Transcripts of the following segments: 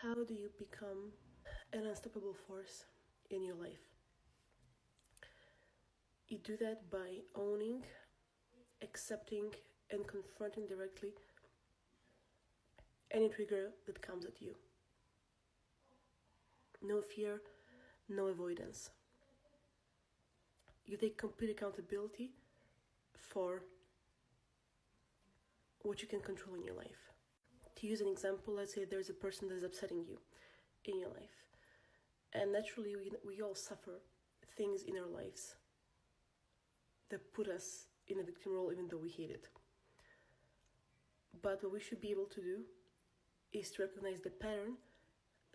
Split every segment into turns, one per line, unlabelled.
How do you become an unstoppable force in your life? You do that by owning, accepting, and confronting directly any trigger that comes at you. No fear, no avoidance. You take complete accountability for what you can control in your life. To use an example, let's say there's a person that is upsetting you in your life. And naturally, we all suffer things in our lives that put us in a victim role even though we hate it. But what we should be able to do is to recognize the pattern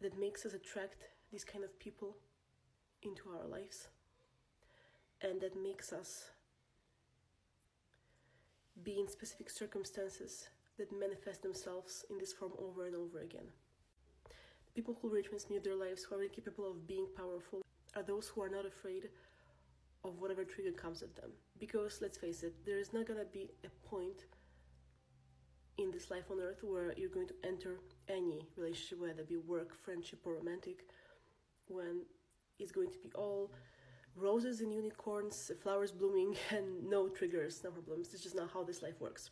that makes us attract these kind of people into our lives, and that makes us be in specific circumstances that manifest themselves in this form over and over again. People who really transmute their lives, who are really capable of being powerful, are those who are not afraid of whatever trigger comes at them. Because, let's face it, there is not going to be a point in this life on earth where you're going to enter any relationship, whether it be work, friendship, or romantic, when it's going to be all roses and unicorns, flowers blooming, and no triggers, no problems. It's just not how this life works.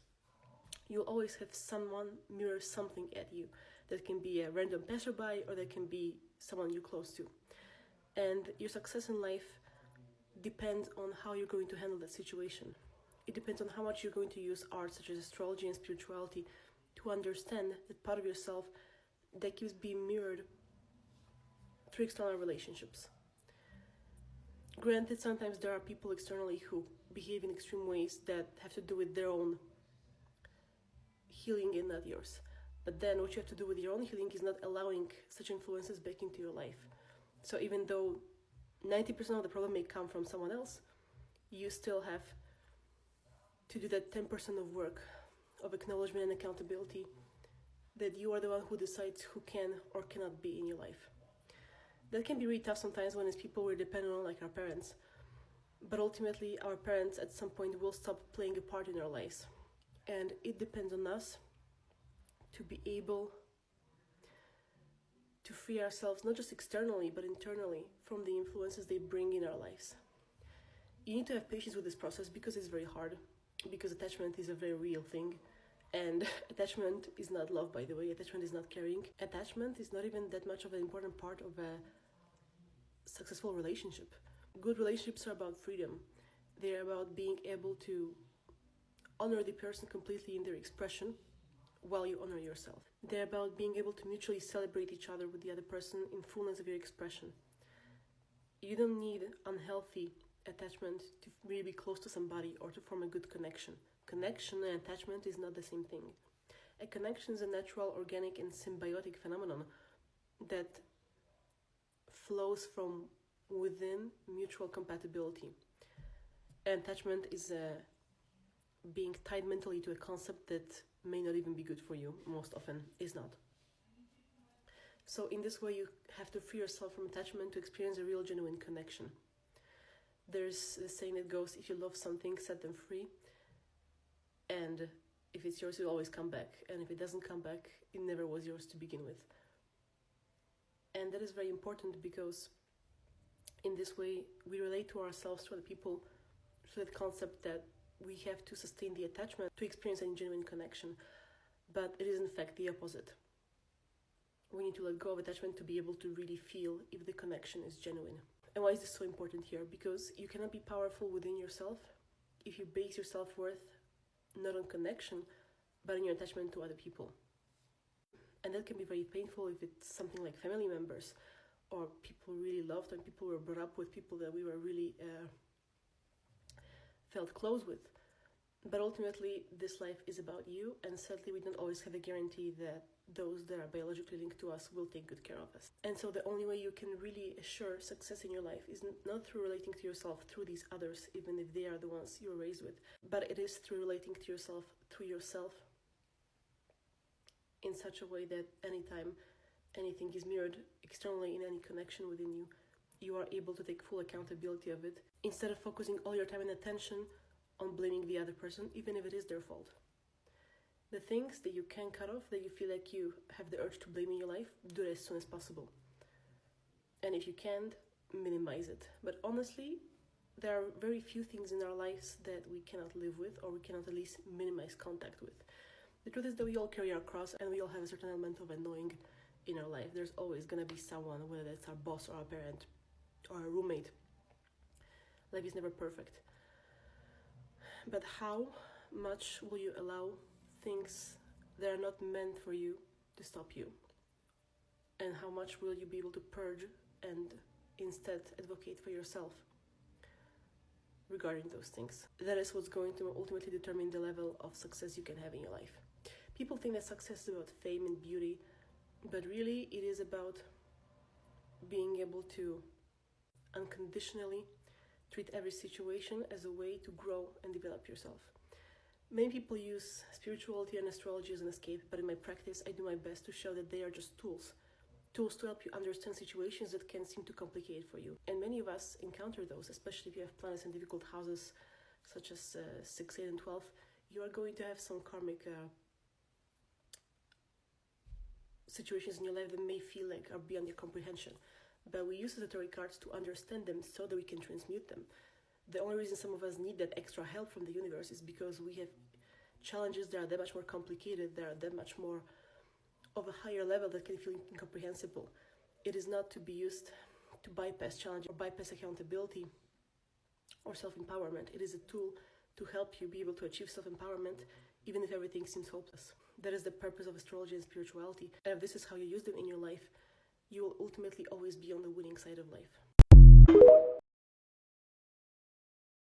You'll always have someone mirror something at you. That can be a random passerby, or that can be someone you're close to. And your success in life depends on how you're going to handle that situation. It depends on how much you're going to use art such as astrology and spirituality to understand that part of yourself that keeps being mirrored through external relationships. Granted, sometimes there are people externally who behave in extreme ways that have to do with their own healing and not yours. But then what you have to do with your own healing is not allowing such influences back into your life. So even though 90% of the problem may come from someone else, you still have to do that 10% of work of acknowledgement and accountability that you are the one who decides who can or cannot be in your life. That can be really tough sometimes when it's people we're dependent on, like our parents. But ultimately, our parents at some point will stop playing a part in our lives. And it depends on us to be able to free ourselves, not just externally, but internally, from the influences they bring in our lives. You need to have patience with this process because it's very hard, because attachment is a very real thing. And attachment is not love, by the way. Attachment is not caring. Attachment is not even that much of an important part of a successful relationship. Good relationships are about freedom. They're about being able to honor the person completely in their expression while you honor yourself. They're about being able to mutually celebrate each other with the other person in fullness of your expression. You don't need unhealthy attachment to really be close to somebody or to form a good connection. Connection and attachment is not the same thing. A connection is a natural, organic, and symbiotic phenomenon that flows from within mutual compatibility. And attachment is being tied mentally to a concept that may not even be good for you, most often is not. So in this way, you have to free yourself from attachment to experience a real, genuine connection. There's a saying that goes, if you love something, set them free. And if it's yours, it'll always come back. And if it doesn't come back, it never was yours to begin with. And that is very important because in this way, we relate to ourselves, to other people, through that concept that we have to sustain the attachment to experience a genuine connection. But it is in fact the opposite. We need to let go of attachment to be able to really feel if the connection is genuine. And why is this so important here? Because you cannot be powerful within yourself if you base your self-worth not on connection, but on your attachment to other people. And that can be very painful if it's something like family members or people really loved and people were brought up with, people that we were really felt close with. But ultimately, this life is about you, and sadly, we don't always have a guarantee that those that are biologically linked to us will take good care of us. And so the only way you can really assure success in your life is not through relating to yourself through these others, even if they are the ones you were raised with, but it is through relating to yourself through yourself in such a way that anytime anything is mirrored externally in any connection within you, you are able to take full accountability of it, instead of focusing all your time and attention on blaming the other person, even if it is their fault. The things that you can cut off, that you feel like you have the urge to blame in your life, do it as soon as possible. And if you can't, minimize it. But honestly, there are very few things in our lives that we cannot live with, or we cannot at least minimize contact with. The truth is that we all carry our cross, and we all have a certain element of annoying in our life. There's always going to be someone, whether that's our boss or our parent or a roommate. Life is never perfect. But how much will you allow things that are not meant for you to stop you? And how much will you be able to purge and instead advocate for yourself regarding those things? That is what's going to ultimately determine the level of success you can have in your life. People think that success is about fame and beauty, but really it is about being able to unconditionally treat every situation as a way to grow and develop yourself. Many people use spirituality and astrology as an escape, but in my practice, I do my best to show that they are just tools to help you understand situations that can seem too complicated for you. And many of us encounter those, especially if you have planets in difficult houses, such as 6, 8, and 12. You are going to have some karmic situations in your life that may feel like are beyond your comprehension. But we use the tarot cards to understand them so that we can transmute them. The only reason some of us need that extra help from the universe is because we have challenges that are that much more complicated, that are that much more of a higher level that can feel incomprehensible. It is not to be used to bypass challenge or bypass accountability or self-empowerment. It is a tool to help you be able to achieve self-empowerment even if everything seems hopeless. That is the purpose of astrology and spirituality. And if this is how you use them in your life, you will ultimately always be on the winning side of life.